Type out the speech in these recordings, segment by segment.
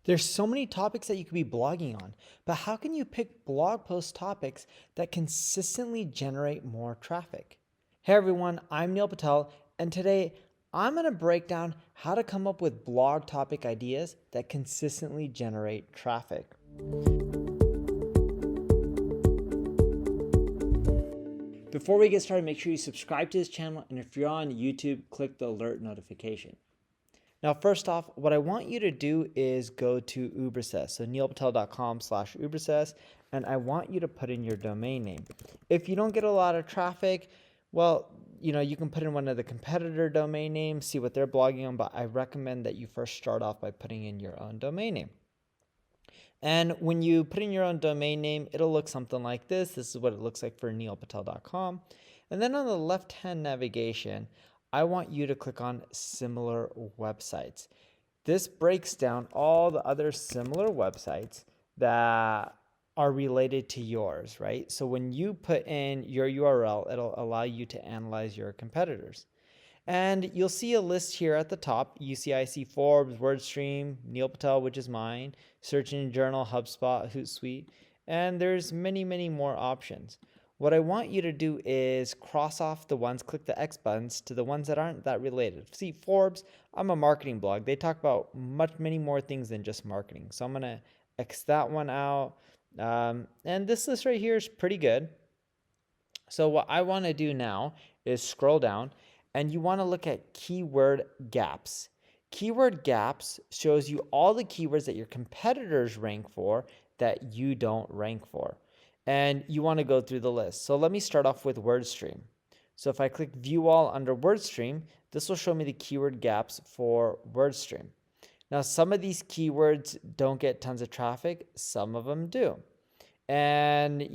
There's so many topics that you could be blogging on, but how can you pick blog post topics that consistently generate more traffic? Hey everyone, I'm Neil Patel, and today I'm going to break down how to come up with blog topic ideas that consistently generate traffic. Before we get started, make sure you subscribe to this channel, and if you're on YouTube, click the alert notification. Now, first off, what I want you to do is go to Ubersuggest, so neilpatel.com/Ubersuggest, and I want you to put in your domain name. If you don't get a lot of traffic, well, you can put in one of the competitor domain names, see what they're blogging on, but I recommend that you first start off by putting in your own domain name. And when you put in your own domain name, it'll look something like this. This is what it looks like for neilpatel.com. And then on the left-hand navigation, I want you to click on similar websites. This breaks down all the other similar websites that are related to yours, right? So when you put in your URL, it'll allow you to analyze your competitors. And you'll see a list here at the top. I see Forbes, WordStream, Neil Patel, which is mine, Search Engine Journal, HubSpot, Hootsuite, and there's many, many more options. What I want you to do is cross off the ones, click the X buttons to the ones that aren't that related. See, Forbes, I'm a marketing blog. They talk about many more things than just marketing. So I'm going to X that one out. And this list right here is pretty good. So what I want to do now is scroll down, and you want to look at keyword gaps. Keyword gaps shows you all the keywords that your competitors rank for that you don't rank for. And you want to go through the list. So let me start off with WordStream. So if I click View All under WordStream, this will show me the keyword gaps for WordStream. Now, some of these keywords don't get tons of traffic. Some of them do. And,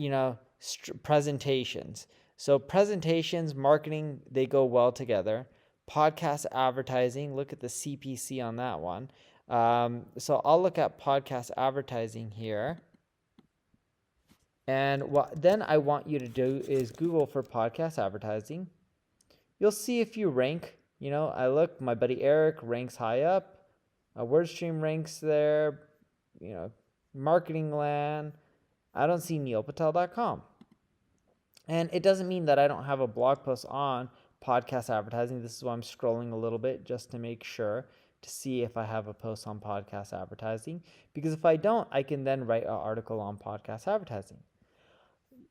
presentations. So presentations, marketing, they go well together. Podcast advertising, look at the CPC on that one. So I'll look at podcast advertising here. And what then I want you to do is Google for podcast advertising. You'll see if you rank. I look, my buddy Eric ranks high up. WordStream ranks there. Marketing Land. I don't see neilpatel.com. And it doesn't mean that I don't have a blog post on podcast advertising. This is why I'm scrolling a little bit just to make sure to see if I have a post on podcast advertising. Because if I don't, I can then write an article on podcast advertising.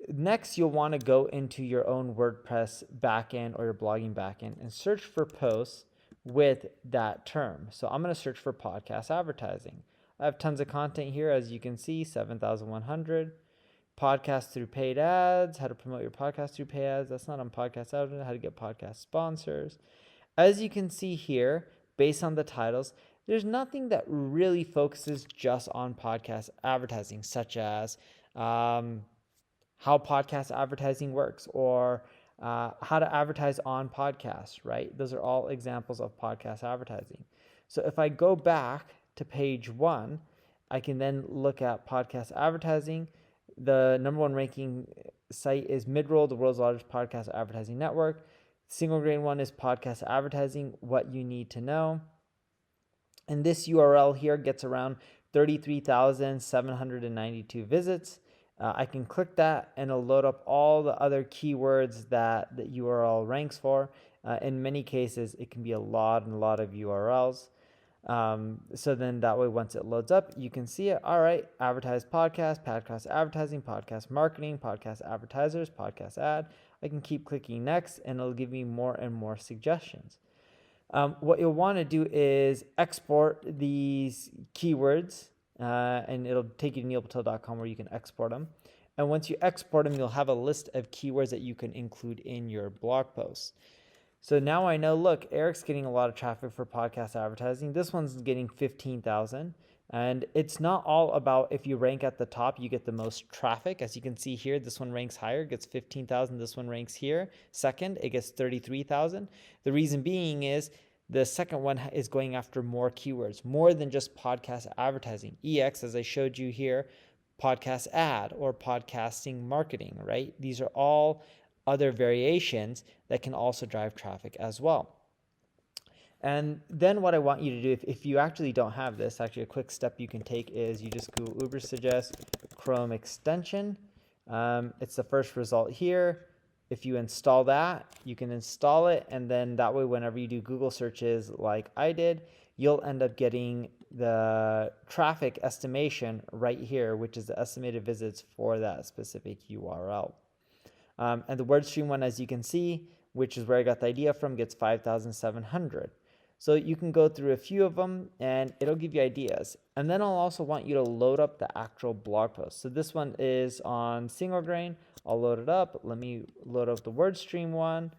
Next, you'll want to go into your own WordPress backend or your blogging backend and search for posts with that term. So I'm going to search for podcast advertising. I have tons of content here, as you can see, 7,100. Podcast through paid ads, how to promote your podcast through paid ads. That's not on podcast advertising, how to get podcast sponsors. As you can see here, based on the titles, there's nothing that really focuses just on podcast advertising, such as how podcast advertising works or how to advertise on podcasts, right? Those are all examples of podcast advertising. So if I go back to page 1, I can then look at podcast advertising. The number 1 ranking site is Midroll, the world's largest podcast advertising network. Single grain one is podcast advertising, what you need to know. And this URL here gets around 33,792 visits. I can click that and it'll load up all the other keywords that the URL ranks for. In many cases, it can be a lot of URLs. So then that way, once it loads up, you can see it. All right, advertise podcast advertising, podcast marketing, podcast advertisers, podcast ad. I can keep clicking next and it'll give me more and more suggestions. What you'll want to do is export these keywords and it'll take you to neilpatel.com where you can export them. And once you export them, you'll have a list of keywords that you can include in your blog posts. So now I know, look, Eric's getting a lot of traffic for podcast advertising. This one's getting 15,000. And it's not all about if you rank at the top, you get the most traffic. As you can see here, this one ranks higher, gets 15,000. This one ranks here. Second, it gets 33,000. The reason being is the second one is going after more keywords, more than just podcast advertising. EX, as I showed you here, podcast ad or podcasting marketing, right? These are all other variations that can also drive traffic as well. And then what I want you to do, if you actually don't have this, actually a quick step you can take is you just Google Ubersuggest Chrome extension. It's the first result here. If you install that, you can install it, and then that way whenever you do Google searches like I did, you'll end up getting the traffic estimation right here, which is the estimated visits for that specific URL. And the WordStream one, as you can see, which is where I got the idea from, gets 5,700. So you can go through a few of them and it'll give you ideas. And then I'll also want you to load up the actual blog post. So this one is on single grain. I'll load it up. Let me load up the WordStream one.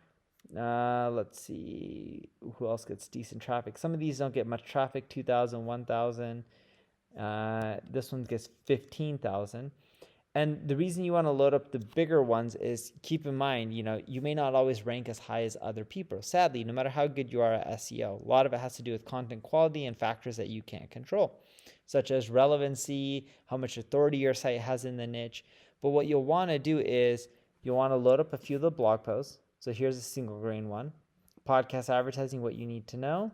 Let's see who else gets decent traffic. Some of these don't get much traffic, 2,000, 1,000. This one gets 15,000. And the reason you want to load up the bigger ones is keep in mind, you may not always rank as high as other people. Sadly, no matter how good you are at SEO, a lot of it has to do with content quality and factors that you can't control, such as relevancy, how much authority your site has in the niche. But what you'll want to do is you'll want to load up a few of the blog posts. So here's a single grain one, podcast advertising, what you need to know.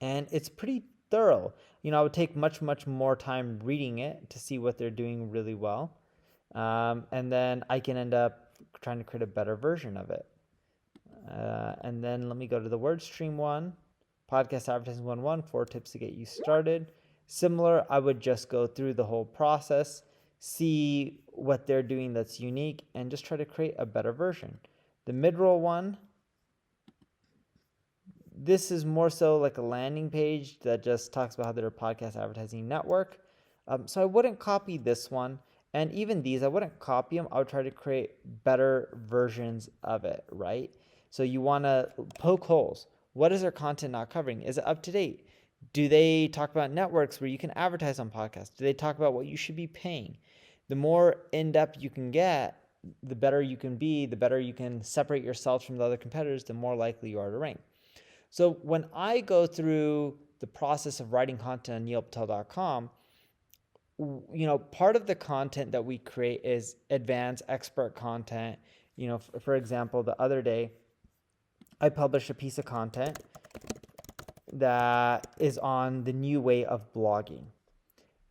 And it's pretty thorough. I would take much more time reading it to see what they're doing really well. And then I can end up trying to create a better version of it. And then let me go to the WordStream one, podcast advertising 101, 4 tips to get you started. Similar, I would just go through the whole process, see what they're doing that's unique, and just try to create a better version. The mid-roll one, this is more so like a landing page that just talks about how they're a podcast advertising network. So I wouldn't copy this one. And even these, I wouldn't copy them. I would try to create better versions of it, right? So you want to poke holes. What is their content not covering? Is it up to date? Do they talk about networks where you can advertise on podcasts? Do they talk about what you should be paying? The more in-depth you can get, the better you can be, the better you can separate yourself from the other competitors, the more likely you are to rank. So when I go through the process of writing content on neilpatel.com, part of the content that we create is advanced expert content. For example, the other day, I published a piece of content that is on the new way of blogging.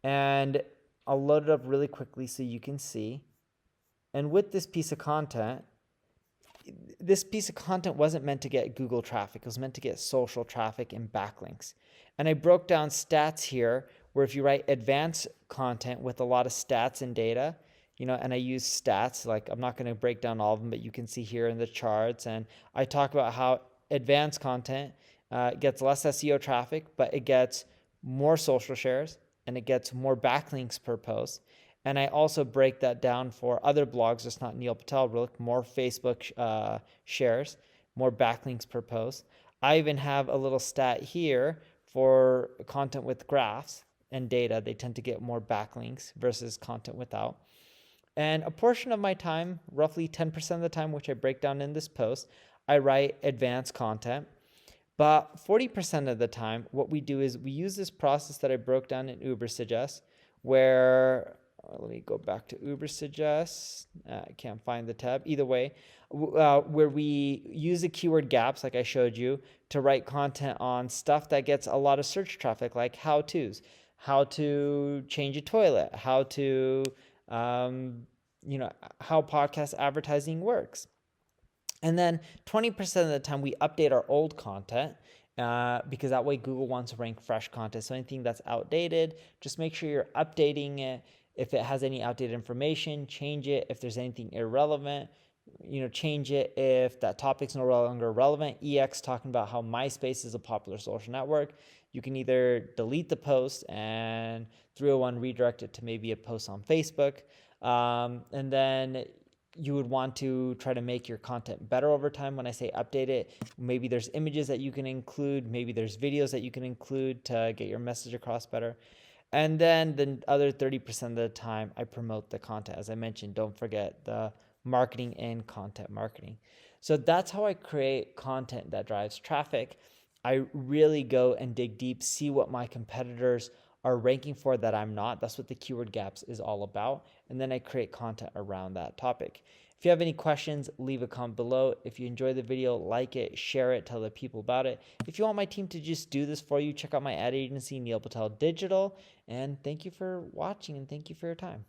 And I'll load it up really quickly so you can see. And with this piece of content wasn't meant to get Google traffic. It was meant to get social traffic and backlinks. And I broke down stats here where if you write advanced content with a lot of stats and data, and I use stats, like I'm not going to break down all of them, but you can see here in the charts. And I talk about how advanced content gets less SEO traffic, but it gets more social shares and it gets more backlinks per post. And I also break that down for other blogs, just not Neil Patel, more Facebook shares, more backlinks per post. I even have a little stat here for content with graphs and data. They tend to get more backlinks versus content without. And a portion of my time, roughly 10% of the time, which I break down in this post, I write advanced content. But 40% of the time, what we do is we use this process that I broke down in Ubersuggest, where let me go back to Ubersuggest. I can't find the tab. Either way, where we use the keyword gaps, like I showed you, to write content on stuff that gets a lot of search traffic, like how-tos, how to change a toilet, how to, how podcast advertising works. And then 20% of the time we update our old content because that way Google wants to rank fresh content. So anything that's outdated, just make sure you're updating it. If it has any outdated information, change it. If there's anything irrelevant, change it. If that topic's no longer relevant, EX talking about how MySpace is a popular social network, you can either delete the post and 301 redirect it to maybe a post on Facebook. And then you would want to try to make your content better over time. When I say update it, maybe there's images that you can include, maybe there's videos that you can include to get your message across better. And then the other 30% of the time, I promote the content. As I mentioned, don't forget the marketing and content marketing. So that's how I create content that drives traffic. I really go and dig deep, see what my competitors are ranking for that I'm not. That's what the keyword gaps is all about. And then I create content around that topic. If you have any questions, leave a comment below. If you enjoyed the video, like it, share it, tell other people about it. If you want my team to just do this for you, check out my ad agency, Neil Patel Digital. And thank you for watching and thank you for your time.